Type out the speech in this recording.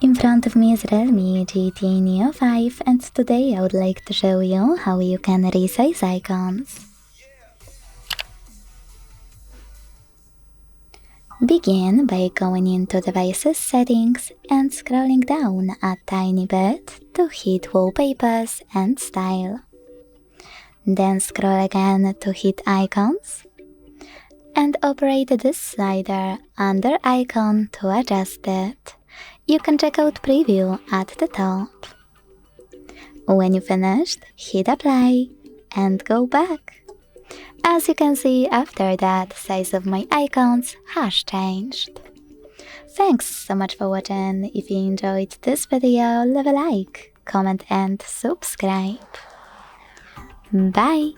In front of me is REALME GT Neo 5 and today I would like to show you how you can resize icons. Begin by going into Devices Settings and scrolling down a tiny bit to hit Wallpapers and Style. Then scroll again to hit Icons and operate this slider under Icon to adjust it. You can check out Preview at the top. When you finished, hit Apply and go back. As you can see, after that, the size of my icons has changed. Thanks so much for watching. If you enjoyed this video, leave a like, comment and subscribe. Bye!